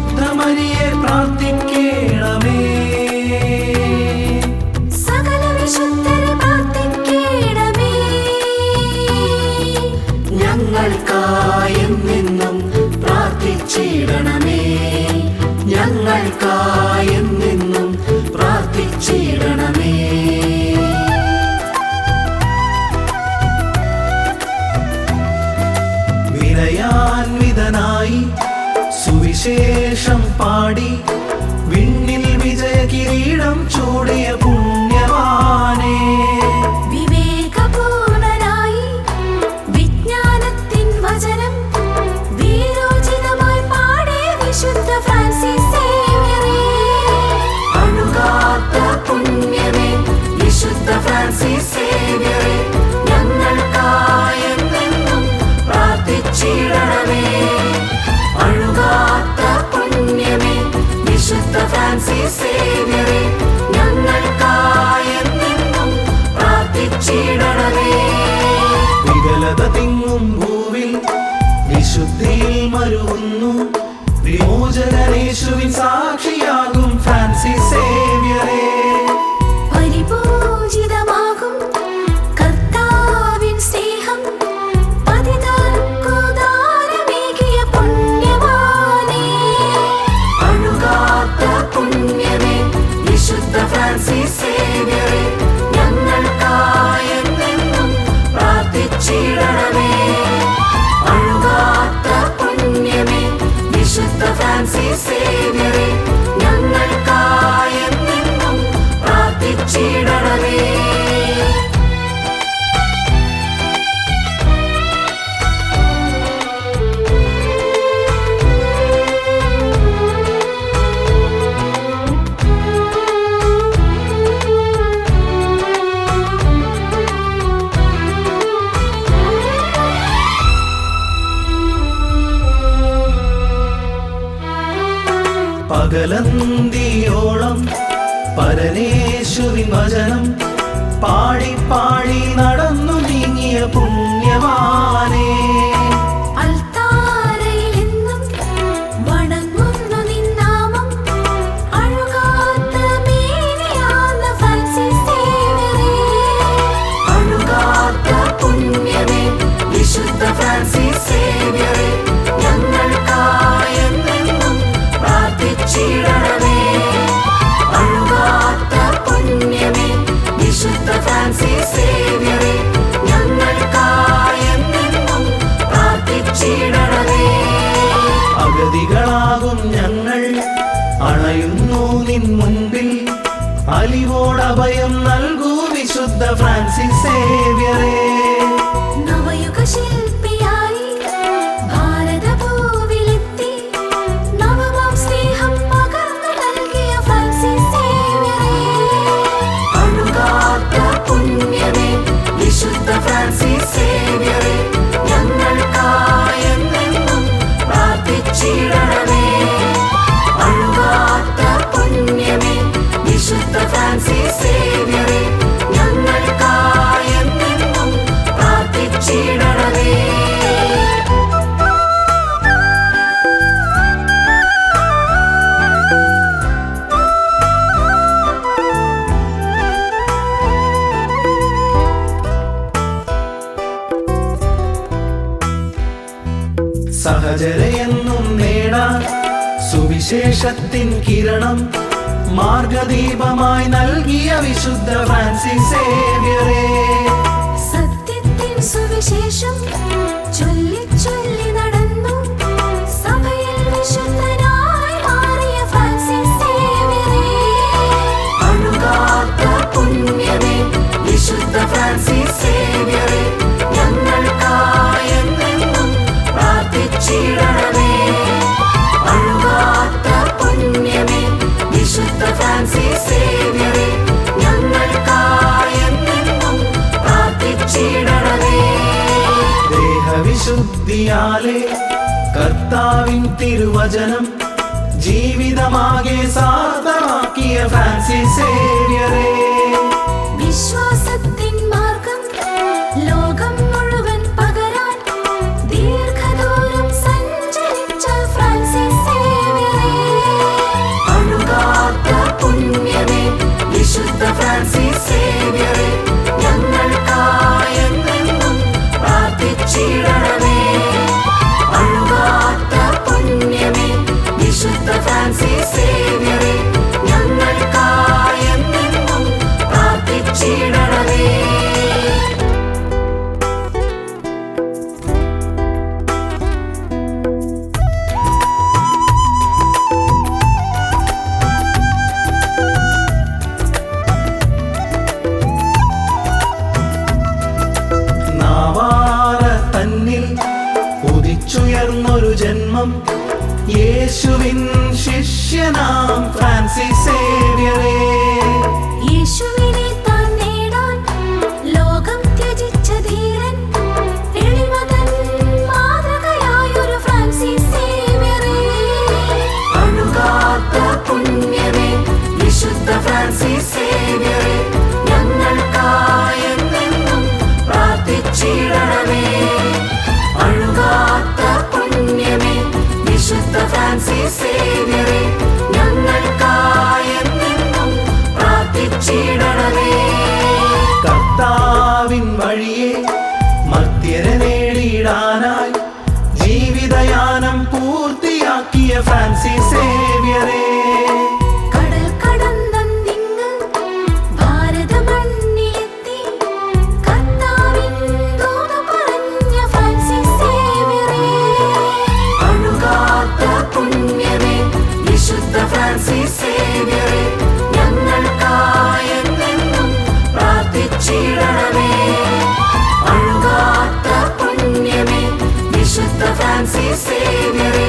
വിശുദ്ധ മരിയെ പ്രാർത്ഥിക്കണമേ. സകല വിശുദ്ധരെ പ്രാർത്ഥിക്കണമേ. ഞങ്ങൾക്കായി എന്നെന്നും പ്രാർത്ഥിച്ചിടണമേ. ഞങ്ങൾക്കായി എന്നെന്നും പ്രാർത്ഥിച്ചിടണമേ. വിനയാൻവിതനായി സുവിശേഷം പാടി വിണ്ണിൽ വിജയ കിരീടം ചൂടിയ പുണ്യവാനേ. വിവേകപൂർണനായി വിജ്ഞാനത്തിൻ വചനം വീരോചിതമായി പാടിയ വിശുദ്ധ ഫ്രാൻസിസ് സേവ്യറേ. അഴുകാത്ത പുണ്യമേ വിശുദ്ധ ഫ്രാൻസിസ് സേവ്യറേ, ഞങ്ങൾക്കായി എന്നെന്നും പ്രാർത്ഥിച്ചിടണമേ. അഴുകാത്ത പുണ്യമേ വിശുദ്ധ ഫ്രാൻസിസ് സേവ്യറേ, ഞങ്ങൾക്കായി എന്നെന്നും പ്രാർത്ഥിച്ചിടണമേ. വികലത തിങ്ങും ഭൂവിൽ വിശുദ്ധിയിൽ മരുവുന്നു വിമോചനേശുവിൻ സാക്ഷിയാകും ഫ്രാൻസിസ് സേവ്യറേ. പരിപൂജിതമാകും കർത്താവിൻ സ്നേഹം പതിതർക്കു ദാനമേകിയ പുണ്യവാനേ. അഴുകാത്ത പുണ്യമേ വിശുദ്ധ ഫ്രാൻസിസ് സേവ്യറേ, ഞങ്ങൾക്കായി എന്നെന്നും പ്രാർത്ഥിച്ചിടണമേ. അഴുകാത്ത പുണ്യമേ വിശുദ്ധ ഫ്രാൻസിസ് സേവ്യറേ, ഞങ്ങൾക്കായി എന്നെന്നും പ്രാർത്ഥിച്ചിടണമേ. പകലന്തിയോളം പരനേശുവിൻ വചനം പാടി പാടി നടന്നു നീങ്ങിയ പുണ്യവാനേ. അൾത്താരയിലെന്നും വണങ്ങുന്നു നിൻ നാമം അഴുകാത്ത മേനിയാർന്ന ഫ്രാൻസിസ് സേവ്യറേ. അഴുകാത്ത പുണ്യമേ വിശുദ്ധ ഫ്രാൻസിസ് സേവ്യറേ, ഞങ്ങൾക്കായി എന്നെന്നും പ്രാർത്ഥിച്ചിടണമേ. അഴുകാത്ത പുണ്യമേ വിശുദ്ധ ഫ്രാൻസിസ് സേവ്യറേ, ഞങ്ങൾക്കായി എന്നെന്നും പ്രാർത്ഥിച്ചിടണമേ. അഗതികളാകും ഞങ്ങൾ അണയുന്നു നിൻ മുൻപിൽ, അലിവോടഭയം നൽകൂ വിശുദ്ധ ഫ്രാൻസിസ് സേവ്യറേ. നവയുഗ ശില്പിയായി ഭാരതഭൂവിലെത്തി നവമാം സ്നേഹം പകർന്നു നൽകിയ ഫ്രാൻസിസ് സേവ്യറേ. അഴുകാത്ത പുണ്യമേ വിശുദ്ധ ഫ്രാൻസിസ് സേവ്യറേ, ഞങ്ങൾക്കായി എന്നെന്നും പ്രാർത്ഥിച്ചിടണമേ. അഴുകാത്ത പുണ്യമേ വിശുദ്ധ ഫ്രാൻസിസ് സേവ്യറേ, ഞങ്ങൾക്കായി എന്നെന്നും പ്രാർത്ഥിച്ചിടണമേ. സഹചരയെന്നും നേടാൻ സുവിശേഷത്തിൻ കിരണം മാർഗദീപമായി നൽകിയ വിശുദ്ധ ഫ്രാൻസിസ് സേവ്യറേ. സത്യത്തിൻ സുവിശേഷം ചൊല്ലി ചൊല്ലി നടന്നു സഭയിൽ വിശുദ്ധനായി മാറിയ ഫ്രാൻസിസ് സേവ്യറേ. അഴുകാത്ത പുണ്യമേ വിശുദ്ധ ഫ്രാൻസിസ് സേവ്യറേ, ഞങ്ങൾക്കായി എന്നെന്നും പ്രാർത്ഥിച്ചിടണമേ. അഴുകാത്ത പുണ്യമേ വിശുദ്ധ ഫ്രാൻസിസ് സേവ്യറേ, ഞങ്ങൾക്കായി എന്നെന്നും പ്രാർത്ഥിച്ചിടണമേ. ദേഹവിശുദ്ധിയാലെ കർത്താവിൻ തിരുവചനം ജീവിതമാകെ സാർത്ഥമാക്കിയ ഫ്രാൻസിസ് സേവ്യറേ. വിശ്വാസത്തിൻ മാർഗം ലോകം മുഴുവൻ പകരാൻ ദീർഘദൂരം സഞ്ചരിച്ച ഫ്രാൻസിസ് സേവ്യറേ. ഫ്രാൻസിസ് സേവ്യരേ, ഞങ്ങൾക്കായെന്നും പ്രാർത്ഥിച്ചിടണമേ. ഉദിച്ചുയർന്നൊരു ജന്മം, യേശുവിൻ ശിഷ്യനാം ഫ്രാൻസിസ് സേവ്യരേ. യേശുവിനെ താൻ നേടാൻ ലോകം ത്യജിച്ച ധീരൻ, എളിമതൻ മാതൃകയായൊരു ഫ്രാൻസിസ് സേവ്യരേ. അഴുകാത്ത പുണ്യമേ വിശുദ്ധ ഫ്രാൻസിസ് സേവ്യരേ, ഞങ്ങൾക്കായെന്നും പ്രാർത്ഥിച്ചിടണമേ. അഴുകാത്ത പുണ്യമേ വിശുദ്ധ ഫ്രാൻസിസ് സേവ്യരേ, ഞങ്ങൾക്കായെന്നും പ്രാർത്ഥിച്ചിടണമേ. കർത്താവിൻ വഴിയെ മർത്യരെ നേടിയിടാനായി ജീവിതയാനം പൂർത്തിയാക്കിയ ഫ്രാൻസിസ് സേവ്യരേ. കടൽ കടന്നങ്ങിങ്ങ് ഭാരതമണ്ണിലെത്തി കർത്താവിൻ ദൂത് പറഞ്ഞ ഫ്രാൻസിസ് സേവ്യരേ. അഴുകാത്ത പുണ്യമേ വിശുദ്ധ ഫ്രാൻസിസ് സേവ്യരേ, ഞങ്ങൾക്കായെന്നും പ്രാർത്ഥിച്ചിടണമേ. അഴുകാത്ത പുണ്യമേ വിശുദ്ധ ഫ്രാൻസിസ് സേവ്യരേ,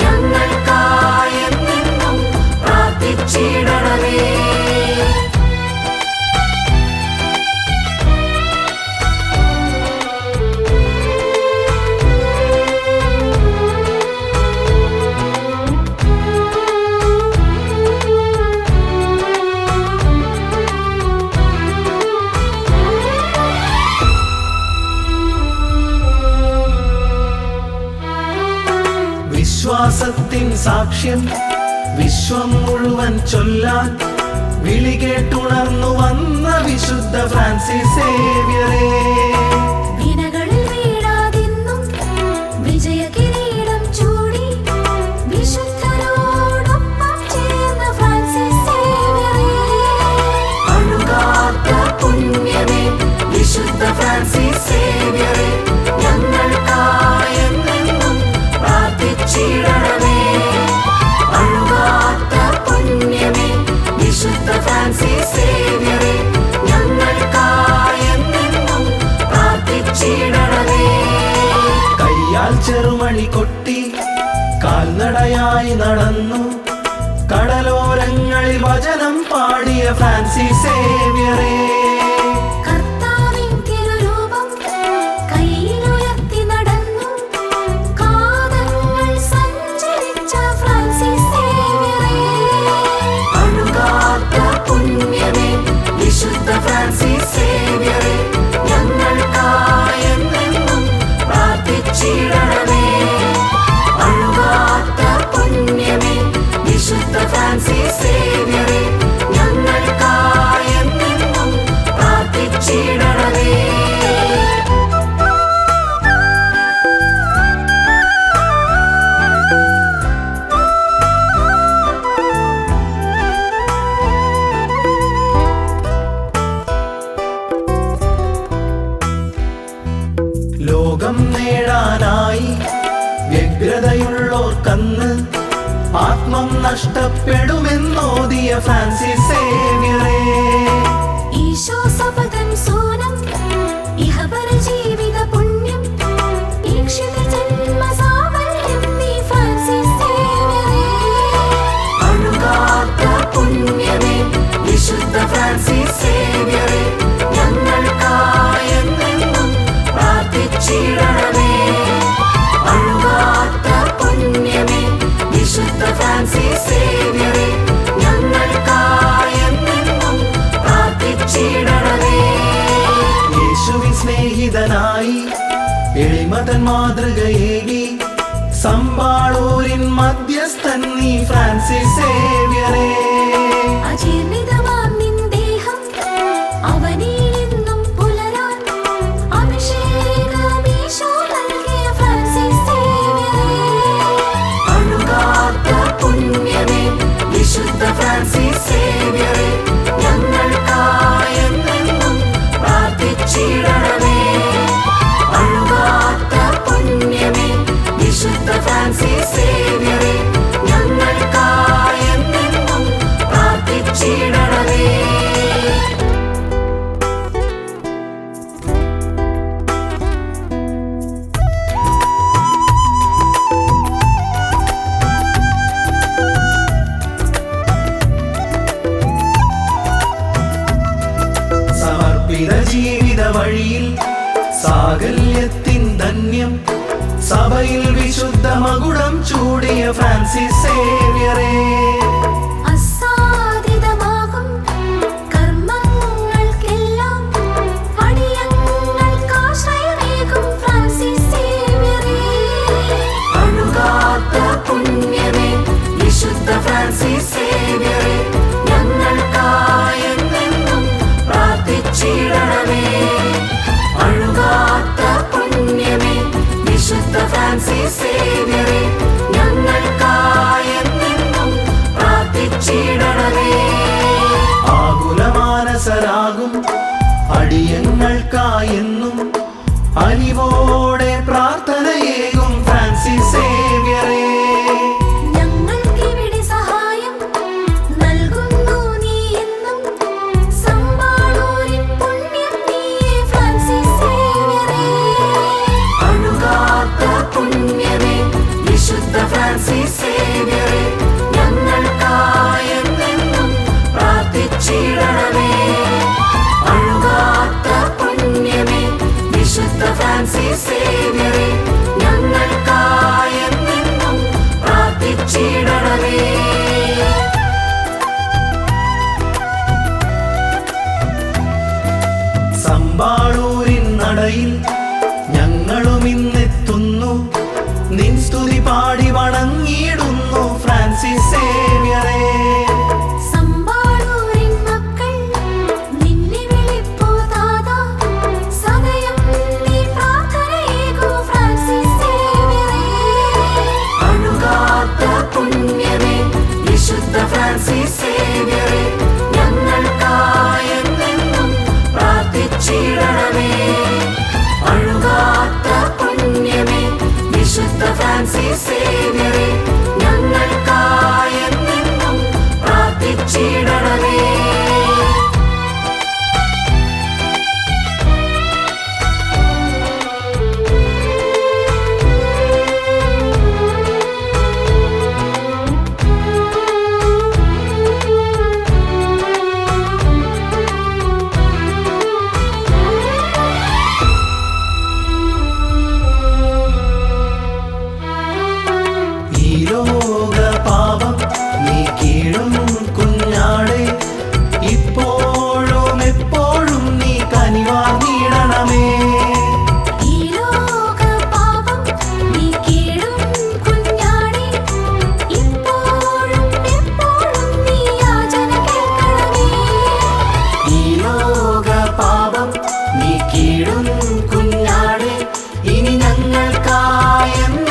ഞങ്ങൾക്കായെന്നും പ്രാർത്ഥിച്ചിടണമേ. വിശ്വാസത്തിൻ സാക്ഷ്യം വിശ്വം മുഴുവൻ ചൊല്ലാൻ വിളി കേട്ടുണർന്നു വന്ന വിശുദ്ധ ഫ്രാൻസിസ് സേവ്യരേ. വിനകളിൽ വീഴാതെന്നും വിജയകിരീടം ചൂടി വിശുദ്ധരോടൊപ്പം ചേർന്ന ഫ്രാൻസിസ് സേവ്യരേ. അഴുകാത്ത പുണ്യമേ വിശുദ്ധ ഫ്രാൻസിസ് സേവ്യരേ, ഞങ്ങൾക്കായെന്നും പ്രാർത്ഥിച്ചിടണമേ. അഴുകാത്ത പുണ്യമേ വിശുദ്ധ ഫ്രാൻസിസ് സേവ്യരേ, ഞങ്ങൾക്കായെന്നും പ്രാർത്ഥിച്ചിടണമേ. കയ്യാൽ ചെറുമണി കൊട്ടി കാൽനടയായി നടന്നു കടലോരങ്ങളിൽ വചനം പാടിയ ഫ്രാൻസിസ് സേവ്യരേ. കർത്താവിൻ തിരുരൂപം കയ്യിലുയർത്തി നടന്നു കാതങ്ങൾ സഞ്ചരിച്ച ഫ്രാൻസിസ് സേവ്യരേ. അഴുകാത്ത പുണ്യമേ വിശുദ്ധ ഫ്രാൻസിസ് സേവ്യരേ, ഞങ്ങൾക്കായെന്നും പ്രാർത്ഥിച്ചിടണമേ. അഴുകാത്ത പുണ്യമേ വിശുദ്ധ ഫ്രാൻസിസ് സേവ്യരേ, ഞങ്ങൾക്കായെന്നും പ്രാർത്ഥിച്ചിടണമേ. ലോകം നേടാനായി വ്യഗ്രതയുള്ളോർക്കന്ന് ആത്മം നഷ്ടപ്പെടുമെന്നോദിയ ഫ്രാൻസിസ് സേവ്യരേ. ഈശോ സപദം സോനം ഇഹപര ജീവിത പുണ്യം ഈക്ഷിത ജന്മ സാഫല്യം നീ ഫ്രാൻസിസ് സേവ്യരേ. അഴുകാത്ത പുണ്യമേ വിശുദ്ധ ഫ്രാൻസിസ് സേവ്യരേ, ഞങ്ങൾക്കായെന്നും പ്രാർത്ഥിച്ചിടണമേ. അഴുകാത്ത പുണ്യമേ വിശുദ്ധ ഫ്രാൻസിസ് സേവ്യരേ, ഞങ്ങൾക്കായെന്നും പ്രാർത്ഥിച്ചിടണമേ. യേശുവിൻ സ്നേഹിതനായി എളിമതൻ മാതൃകയേകി സമ്പാളൂരിൻ മധ്യസ്ഥൻ നീ ഫ്രാൻസിസ് സേവ്യരേ. അജീർണിതമാം നിൻ ദേഹം അവനിലെന്നും പുലരാൻ അഭിഷേകം ഈശോ നൽകിയ ഫ്രാൻസിസ് സേവ്യരേ. അഴുകാത്ത പുണ്യ ഫ്രാൻസിസ് സേവ്യറേ, ഞങ്ങൾക്കായെന്നും പ്രാർത്ഥിച്ചിടണമേ. അഴുകാത്ത പുണ്യമേ വിശുദ്ധ ഫ്രാൻസിസ് സേവ്യറേ, ഞങ്ങൾക്കായെന്നും പ്രാർത്ഥിച്ചിടണമേ. സമർപ്പിത ജീവിത വഴിയിൽ സാകല്യത്തിൻ ധന്യം സഭയിൽ വിശുദ്ധ മകുടം ചൂടിയ ഫ്രാൻസിസ് സേവ്യറേ, അസാധിതമാകും കർമ്മങ്ങൾക്കെല്ലാം അടിയങ്ങൾക്കാശ്രയമേകും ഫ്രാൻസിസ് സേവ്യറേ. അഴുകാത്ത പുണ്യമേ വിശുദ്ധ ഫ്രാൻസിസ് സേവ്യറേ, ഞങ്ങൾക്കായെന്നും പ്രാർത്ഥിച്ചിടണമേ. അഴുകാത്ത പുണ്യമേ വിശുദ്ധ ഫ്രാൻസിസ് സേവ്യറേ, ഞങ്ങൾക്കായെന്നും പ്രാർത്ഥിച്ചിടണമേ. ആകുലമാനസരാകും അടിയങ്ങൾക്കായെന്നും അലിവോടെ പ്രാർത്ഥനയേകും ഫ്രാൻസിസ് സേവ്യറേ. ഞങ്ങൾക്കിവിടെ സഹായം നൽകുന്നു നീ എന്നും, സമ്പാളൂരിൻ പുണ്യം നീയേ ഫ്രാൻസിസ് സേവ്യറേ. അഴുകാത്ത പുണ്യമേ വിശുദ്ധ ഫ്രാൻസിസ് സേവ്യറേ, ഞങ്ങൾക്കായെന്നും പ്രാർത്ഥിച്ചിടണമേ. അഴുകാത്ത പുണ്യമേ വിശുദ്ധ ഫ്രാൻസിസ് സേവ്യറേ, ഞങ്ങൾക്കായെന്നും പ്രാർത്ഥിച്ചിടണമേ. സമ്പാളൂരിൻ നടയിൽ ഞങ്ങളും ഇന്നെത്തുന്നു, നിൻ സ്തുതി പാടി വണങ്ങിയിടുന്നു ഫ്രാൻസിസ് സേവ്യറേ. സമ്പാളൂരിൻ മക്കൾ നിന്നെ വിളിപ്പൂ താതാ, സദയം നീ പ്രാർത്ഥനയേകൂ ഫ്രാൻസിസ് സേവ്യറേ. അഴുകാത്ത പുണ്യമേ വിശുദ്ധ ഫ്രാൻസിസ് സേവ്യറേ, ഞങ്ങൾക്കായെന്നും പ്രാർത്ഥിച്ചിടണമേ. അഴുകാത്ത പുണ്യമേ വിശുദ്ധ ഫ്രാൻസിസ് സേവ്യറേ, ഞങ്ങൾക്കായെന്നും പ്രാർത്ഥിച്ചിടണമേ. ഈ ലോക പാപം നീക്കിയിടും കുഞ്ഞാടേ, ഇപ്പോഴും എപ്പോഴും നീ കനിവാർന്നിടണമേ. ഈ ലോക പാപം നീക്കിയിടും കുഞ്ഞാടേ, ഇപ്പോഴും എപ്പോഴും നീ യാചന കേൾക്കണമേ. ഈ ലോക പാപം നീക്കിയിടും കുഞ്ഞാടേ, ഇനി ഞങ്ങൾക്കായെന്നും